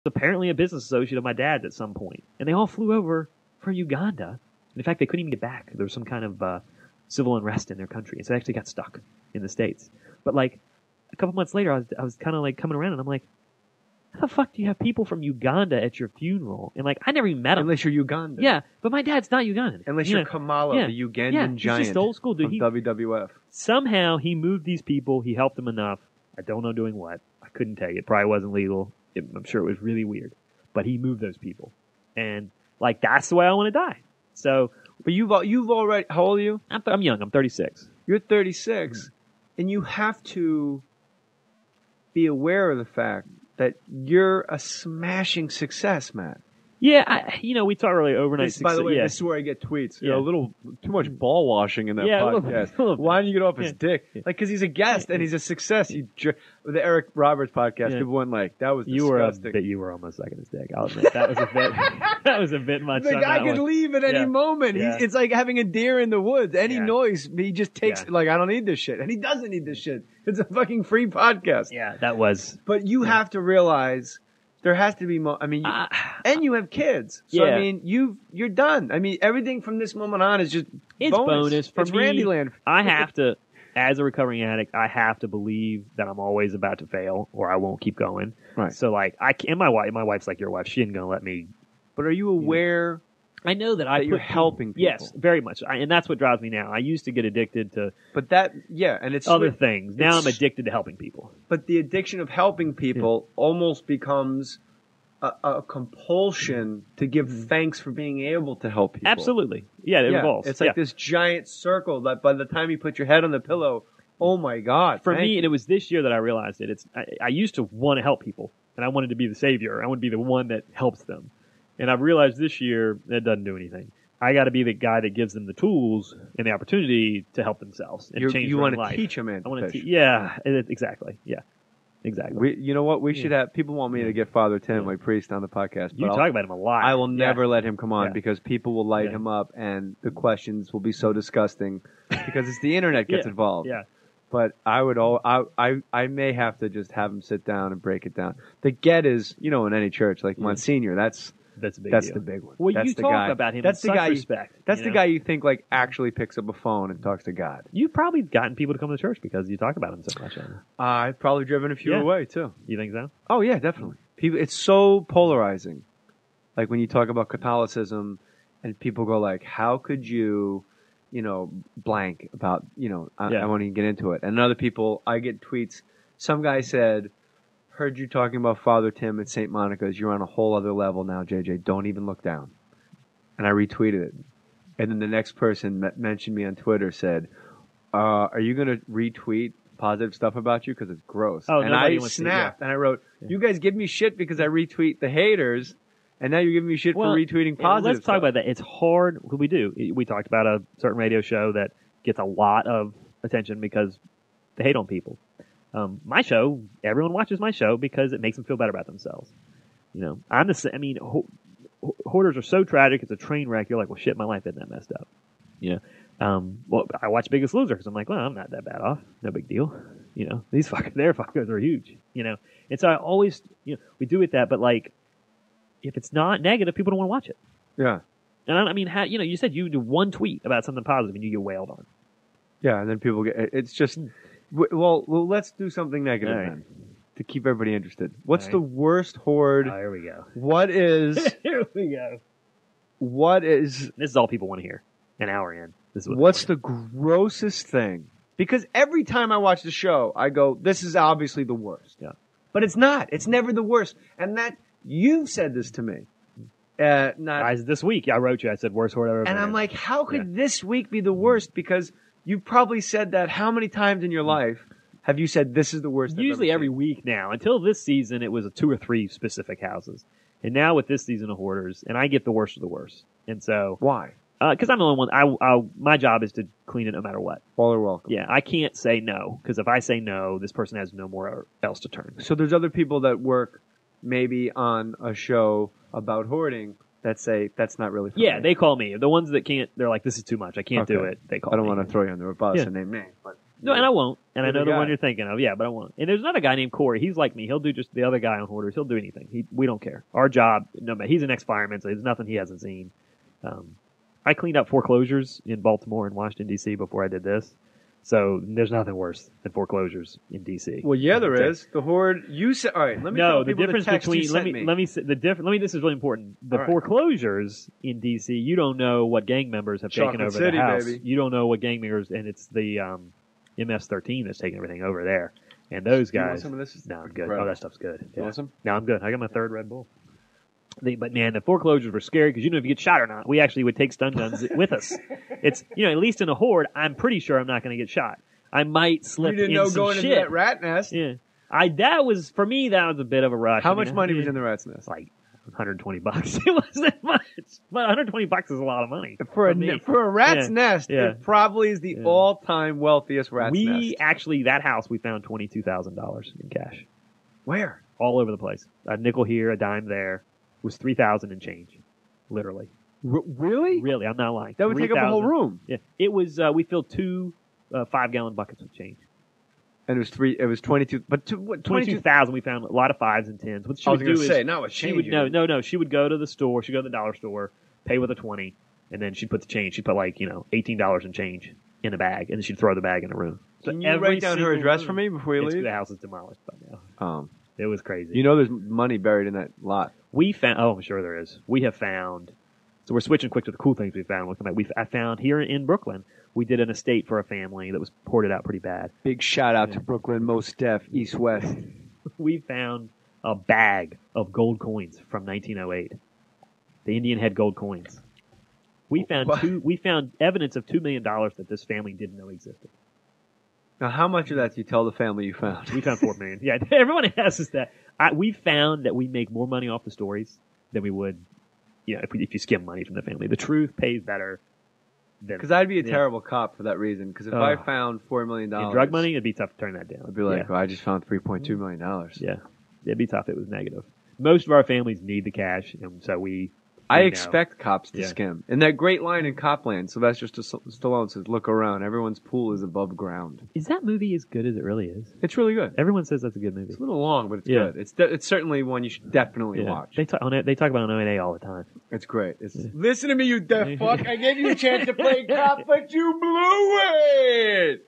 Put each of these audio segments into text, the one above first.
apparently a business associate of my dad's at some point, and they all flew over from Uganda. And in fact, they couldn't even get back. There was some kind of civil unrest in their country, and so they actually got stuck in the States. But like a couple months later, I was kind of like coming around, and I'm like, how the fuck do you have people from Uganda at your funeral? And like, I never even met them. Unless you're Ugandan. Yeah, but my dad's not Ugandan. Unless you're Kamala, the Ugandan giant. He's just old school, dude. From WWF. Somehow he moved these people. He helped them enough. I don't know doing what. I couldn't take it. Probably wasn't legal. I'm sure it was really weird. But he moved those people. And like, that's the way I want to die. So. But you've already, how old are you? I'm young. I'm 36. You're 36. And you have to be aware of the fact that you're a smashing success, Matt. Yeah, we talk earlier overnight success. By the way, this is where I get tweets. Yeah. A little too much ball washing in that podcast. A little Why didn't you get off his dick? Like, because he's a guest and he's a success. With the Eric Roberts podcast, people went like, that was disgusting. You were almost sucking his dick. I'll admit that was a bit. That was a bit much. The guy could leave at any moment. Yeah. It's like having a deer in the woods. Any noise, he just takes like, I don't need this shit, and he doesn't need this shit. It's a fucking free podcast. Yeah, that was. But you have to realize. There has to be more. I mean, and you have kids, so I mean, you're done. I mean, everything from this moment on is just bonus. For it's me, Randyland. I have to, as a recovering addict, I have to believe that I'm always about to fail, or I won't keep going. Right. So like, my wife's like your wife. She isn't gonna let me. But are you aware? I know that you're helping people. Yes, very much, and that's what drives me now. I used to get addicted to, and it's other things. Now I'm addicted to helping people. But the addiction of helping people almost becomes a compulsion to give thanks for being able to help people. Absolutely, it evolves. It's like this giant circle that by the time you put your head on the pillow, oh my God! For me, and it was this year that I realized it. I used to want to help people, and I wanted to be the savior. I want to be the one that helps them. And I've realized this year that doesn't do anything. I got to be the guy that gives them the tools and the opportunity to help themselves and change their life. You want to teach them, man. I want to exactly. Yeah, exactly. You know what? We should have people want me to get Father Tim, my priest, on the podcast. You talk about him a lot. I will never let him come on because people will light him up, and the questions will be so disgusting because it's the internet gets involved. Yeah. But I may have to just have him sit down and break it down. The get is, in any church like Monsignor, that's a big deal. The big one. Well, that's you the talk guy. about him that's with the guy, respect. That's the guy you think like actually picks up a phone and talks to God. You've probably gotten people to come to church because you talk about him so much. I've probably driven a few away too. You think so? Oh yeah, definitely. People, it's so polarizing. Like when you talk about Catholicism, and people go like, "How could you?" blank about, I won't even get into it. And other people, I get tweets. Some guy said, heard you talking about Father Tim at St. Monica's. You're on a whole other level now, JJ. Don't even look down. And I retweeted it. And then the next person mentioned me on Twitter, said, are you going to retweet positive stuff about you? Because it's gross. Oh, and I snapped. And I wrote, you guys give me shit because I retweet the haters. And now you're giving me shit for retweeting positive Let's talk about that. It's hard. We do. We talked about a certain radio show that gets a lot of attention because they hate on people. My show, everyone watches my show because it makes them feel better about themselves. I'm the same. I mean, Hoarders are so tragic. It's a train wreck. You're like, well, shit, my life isn't that messed up. Well, I watch Biggest Loser because I'm like, well, I'm not that bad off. No big deal. These their fuckers are huge. And so I always, we do it that, but like, if it's not negative, people don't want to watch it. Yeah. And I mean, you said you do one tweet about something positive and you get wailed on. Yeah, and then people it's just, well, let's do something negative then to keep everybody interested. What's the worst hoard? Oh, here we go. What is? Here we go. What is? This is all people want to hear. An hour in. This is what's the grossest thing? Because every time I watch the show, I go, this is obviously the worst. Yeah. But it's not. It's never the worst. And that... You've said this to me. This week, I wrote you. I said, worst hoard I've ever And I'm like, how could this week be the worst? Because you've probably said that how many times in your life have you said this is the worst? Usually every week now. Until this season, it was 2 or 3 specific houses. And now with this season of Hoarders, and I get the worst of the worst. And so... Why? Because I'm the only one. My job is to clean it no matter what. All are welcome. Yeah, I can't say no. Because if I say no, this person has no more else to turn. So there's other people that work... maybe on a show about hoarding that say that's not really for me. They call me. The ones that can't, they're like, this is too much. I can't do it. They call me. I don't want to throw you under a bus and name names, but No, and I won't. And I know the guy. one you're thinking of. Yeah, but I won't. And there's another guy named Corey. He's like me. He'll do just the other guy on Hoarders. He'll do anything. We don't care. Our job, no matter. He's an ex-fireman, so there's nothing he hasn't seen. I cleaned up foreclosures in Baltimore and Washington, D.C. before I did this. So there's nothing worse than foreclosures in D.C. Well, yeah, there is. The Hoard. You said. All right. Let me tell the people difference the text between you sent me. let me say the difference. Let me. This is really important. The foreclosures in D.C. You don't know what gang members have taken over City, the house. baby. You don't know what gang members, and it's the MS-13 that's taking everything over there. And those guys. You want some of this? No, I'm good. Incredible. Oh, that stuff's good. You want some? No, I'm good. I got my third Red Bull. But man, the foreclosures were scary because you know if you get shot or not. We actually would take stun guns with us. It's at least in a hoard, I'm pretty sure I'm not going to get shot. I might slip. You didn't in know some going shit. into that rat nest. Yeah, that was for me. That was a bit of a rush. How much money was in the rat's nest? Like $120. It wasn't that much, but $120 is a lot of money for a rat's nest. Yeah. It probably is the all-time wealthiest rat's nest. We actually that house we found $22,000 in cash. Where? All over the place. A nickel here, a dime there. It was $3,000 and change, literally. Really? Really, I'm not lying. That would take up a whole room. Yeah, it was. We filled two 5-gallon buckets with change. And it was 22. But 22,000. We found a lot of 5s and 10s. What she I was would going do to is say, not with change. No. She would go to the store. She'd go to the dollar store, pay with a 20, and then she'd put the change. She'd put $18 in change in a bag, and then she'd throw the bag in the room. So Can you write down her address for me before you leave? The house is demolished by now. It was crazy. You know, there's money buried in that lot. We found. Oh, I'm sure there is. We have found. So we're switching quick to the cool things we found. We'll come back. I found here in Brooklyn. We did an estate for a family that was ported out pretty bad. Big shout out to Brooklyn, Most Def, East West. We found a bag of gold coins from 1908. The Indian head gold coins. We found evidence of $2 million that this family didn't know existed. Now, how much of that do you tell the family you found? We found $4 million. Yeah, everyone asks us that. We found that we make more money off the stories than we would, if you skim money from the family. The truth pays better. Because I'd be a terrible cop for that reason. Because if I found $4 million in drug money, it'd be tough to turn that down. I'd be like, I just found $3.2 million. Yeah, it'd be tough. It was negative. Most of our families need the cash, and so I expect cops to skim. And that great line in Copland, Sylvester Stallone says, "Look around. Everyone's pool is above ground." Is that movie as good as it really is? It's really good. Everyone says that's a good movie. It's a little long, but it's good. It's certainly one you should definitely watch. They talk about it on O&A all the time. It's great. Listen to me, you deaf fuck. I gave you a chance to play cop, but you blew it.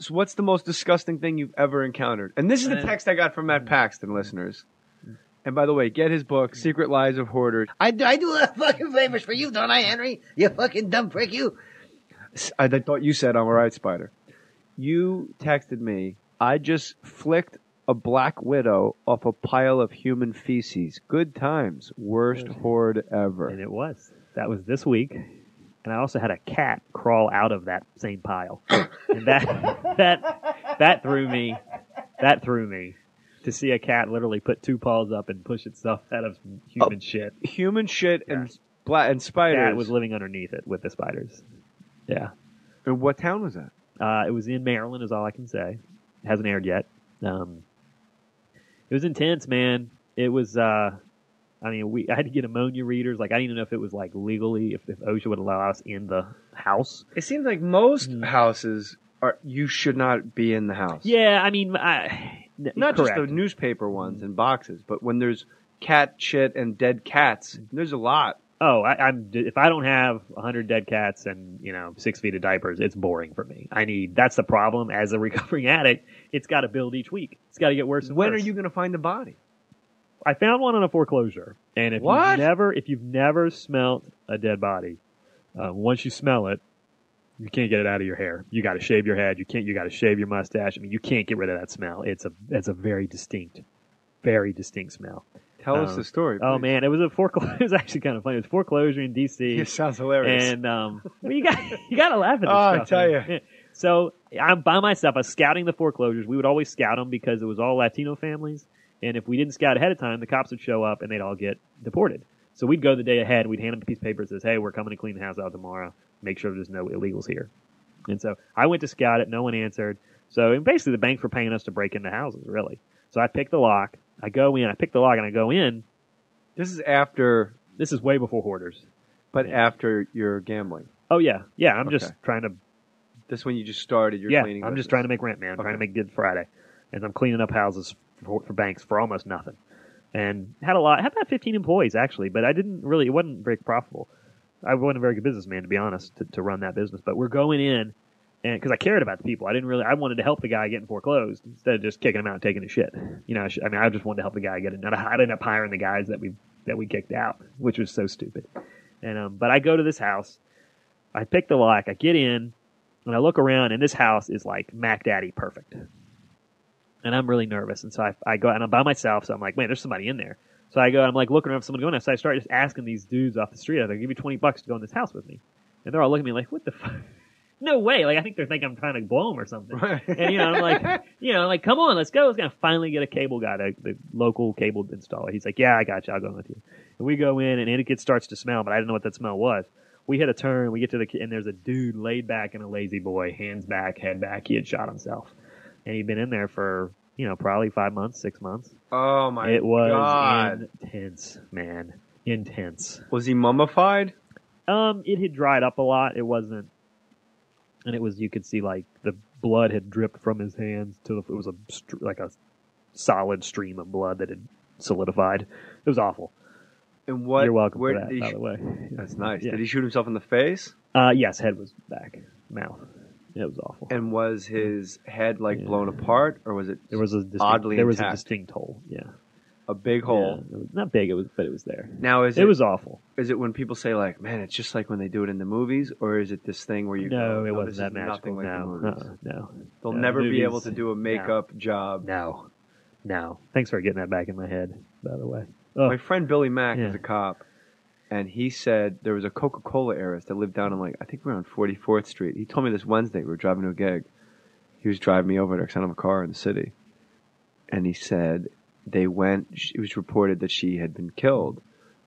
So what's the most disgusting thing you've ever encountered? And this is the text I got from Matt Paxton, listeners. And by the way, get his book, Secret Lives of Hoarders. I do a fucking favors for you, don't I, Henry? You fucking dumb prick, you. I thought you said I'm a right, Spider. You texted me, I just flicked a black widow off a pile of human feces. Good times. Worst hoard ever. And it was. That was this week. And I also had a cat crawl out of that same pile. And that threw me. That threw me. To see a cat literally put 2 paws up and push itself out of human shit. Human shit and spiders. Cat was living underneath it with the spiders. Yeah. And what town was that? It was in Maryland is all I can say. It hasn't aired yet. It was intense, man. It was, I had to get ammonia readers. Like, I didn't even know if it was, like, legally, if OSHA would allow us in the house. It seems like most houses you should not be in the house. Yeah, I mean, not just the newspaper ones and boxes, but when there's cat shit and dead cats, there's a lot. Oh, if I don't have 100 dead cats and 6 feet of diapers, it's boring for me. That's the problem. As a recovering addict, it's got to build each week. It's got to get worse and worse. When are you going to find a body? I found one on a foreclosure, and if you've never smelt a dead body, once you smell it, you can't get it out of your hair. You got to shave your head. You got to shave your mustache. I mean, you can't get rid of that smell. It's a very distinct smell. Tell us the story, please. Oh man, it was a foreclosure. It was actually kind of funny. It was foreclosure in D.C. It sounds hilarious. And you got to laugh at this stuff. I tell you. Yeah. So I'm by myself. I was scouting the foreclosures. We would always scout them because it was all Latino families. And if we didn't scout ahead of time, the cops would show up and they'd all get deported. So we'd go the day ahead. We'd hand them a piece of paper that says, "Hey, we're coming to clean the house out tomorrow. Make sure there's no illegals here." And so I went to scout it. No one answered. So basically the banks were paying us to break into houses, really. So I picked the lock. I go in. I pick the lock and I go in. This is after. This is way before Hoarders. But after your gambling. Oh, yeah. Yeah, I'm just trying to This when you just started your cleaning I'm business. just trying to make rent, man. I'm trying to make Good Friday. And I'm cleaning up houses for banks for almost nothing. And had about 15 employees, actually, but it wasn't very profitable. I wasn't a very good businessman, to be honest, to run that business. But we're going in, and because I cared about the people. I wanted to help the guy getting foreclosed instead of just kicking him out and taking his shit. I just wanted to help the guy get it. I ended up hiring the guys that we kicked out, which was so stupid. And but I go to this house, I pick the lock, I get in, and I look around, and this house is like Mac Daddy perfect. And I'm really nervous, and so I go, and I'm by myself, so I'm like, man, there's somebody in there. So I go, and I'm like looking around for someone going in. So I start just asking these dudes off the street, I'll give you $20 to go in this house with me. And they're all looking at me like, what the fuck? No way. Like, I think they're thinking I'm trying to blow them or something. Right. And, I'm like, come on, let's go. Let's go. Finally get a cable guy, the local cable installer. He's like, yeah, I got you. I'll go with you. And we go in, and it starts to smell, but I didn't know what that smell was. We hit a turn. We get to and there's a dude laid back in a lazy boy, hands back, head back. He had shot himself. And he'd been in there for, probably 5 months, 6 months. Oh, my God. It was intense, man. Intense. Was he mummified? It had dried up a lot. It wasn't. And it was, you could see like the blood had dripped from his hands it was like a solid stream of blood that had solidified. It was awful. And what? You're welcome for that, by the way. That's nice. Yeah. Did he shoot himself in the face? Yes, head was back, mouth. It was awful. And was his head blown apart, or was it oddly intact? There was a distinct hole. Yeah. A big hole. Yeah, it was not big, but it was there. Now, it was awful. Is it when people say like, "Man, it's just like when they do it in the movies," or is it this thing where you No, go, it wasn't that magical. Like No. They'll never be able to do a makeup job. No. Thanks for getting that back in my head, by the way. My friend Billy Mack is a cop, and he said there was a Coca-Cola heiress that lived down in I think we were on 44th Street. He told me this Wednesday. We were driving to a gig. He was driving me over there because I don't have a car in the city, and he said they went. It was reported that she had been killed,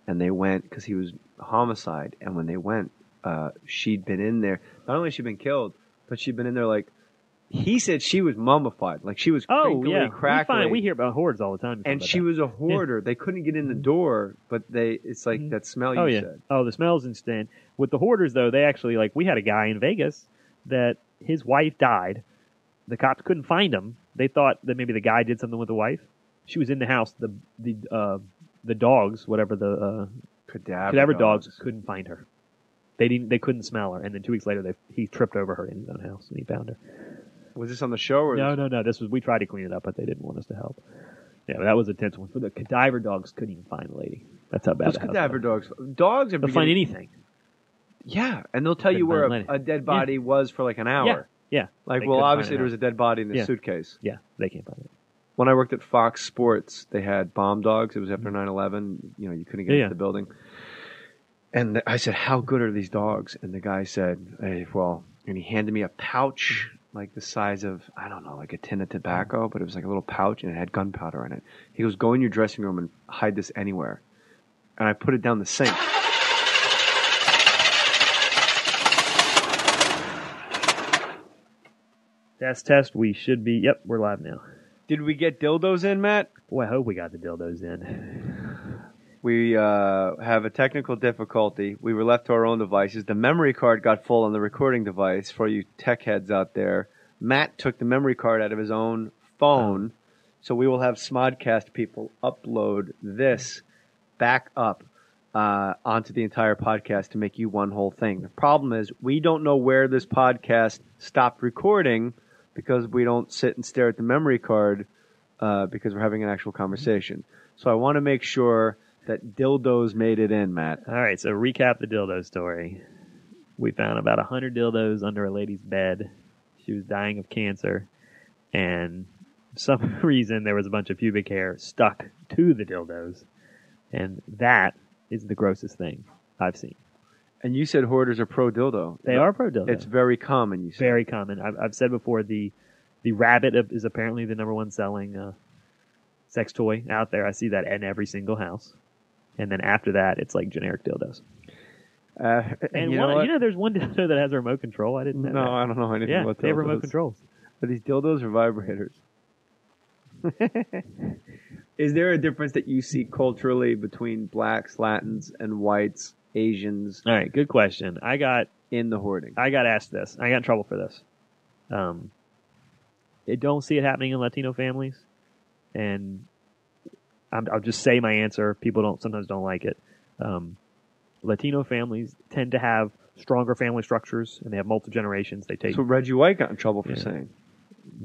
and they went because he was a homicide. And when they went, she'd been in there. Not only had she been killed, but she'd been in there he said she was mummified, like she was crinkly, crackly. We hear about hoards all the time. And she was a hoarder. They couldn't get in the door, but it's like that smell you said. Oh, the smell's instant. With the hoarders, though, they actually, we had a guy in Vegas that his wife died. The cops couldn't find him. They thought that maybe the guy did something with the wife. She was in the house. The dogs, whatever the cadaver dogs, couldn't find her. They couldn't smell her. And then 2 weeks later, he tripped over her in his own house and he found her. Was this on the show? Or No. We tried to clean it up, but they didn't want us to help. Yeah, but that was a tense one. For the cadaver dogs, couldn't even find the lady. That's how bad. Those cadaver dogs are. They'll find anything. Yeah, and they'll tell you where a dead body was for an hour. Yeah. Obviously there was a dead body in the suitcase. Yeah, they can't find it. When I worked at Fox Sports, they had bomb dogs. It was after 9/11. You couldn't get into the building. And I said, "How good are these dogs?" And the guy said, "Hey, well," and he handed me a pouch the size of, I don't know, a tin of tobacco, but it was a little pouch and it had gunpowder in it. He goes, "Go in your dressing room and hide this anywhere." And I put it down the sink. Test. We should be. Yep, we're live now. Did we get dildos in, Matt? Well, I hope we got the dildos in. We have a technical difficulty. We were left to our own devices. The memory card got full on the recording device. For you tech heads out there, Matt took the memory card out of his own phone. So we will have Smodcast people upload this back up onto the entire podcast to make you one whole thing. The problem is we don't know where this podcast stopped recording because we don't sit and stare at the memory card because we're having an actual conversation. So I want to make sure that dildos made it in, Matt. All right, so recap the dildo story. We found about 100 dildos under a lady's bed. She was dying of cancer, and for some reason there was a bunch of pubic hair stuck to the dildos, and that is the grossest thing I've seen. And you said hoarders are pro-dildo. They are pro-dildo. It's very common, you said. Very common. I've said before, the rabbit is apparently the number one selling sex toy out there. I see that in every single house. And then after that, it's generic dildos. And you know there's one dildo that has a remote control. I didn't know that. I don't know anything about dildos. They have remote controls. Are these dildos or vibrators? Is there a difference that you see culturally between blacks, Latins, and whites, Asians? All right, good question. In the hoarding. I got asked this. I got in trouble for this. I don't see it happening in Latino families, and I'll just say my answer. People sometimes don't like it. Latino families tend to have stronger family structures, and they have multiple generations. They take. That's what Reggie White got in trouble for saying.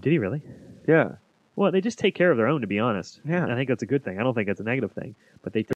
Did he really? Yeah. Well, they just take care of their own, to be honest. Yeah. And I think that's a good thing. I don't think it's a negative thing, but they